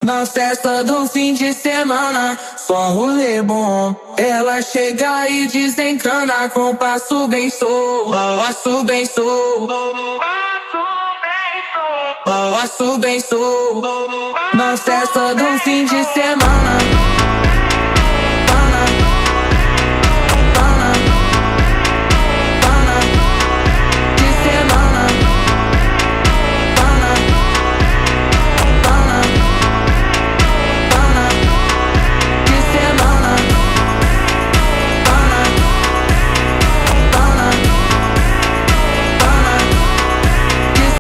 Na festa do fim de semana, só rolê bom. Ela chega e desencana com passo bem sou, passo bem sou, passo bem sou. Na festa do fim de semana.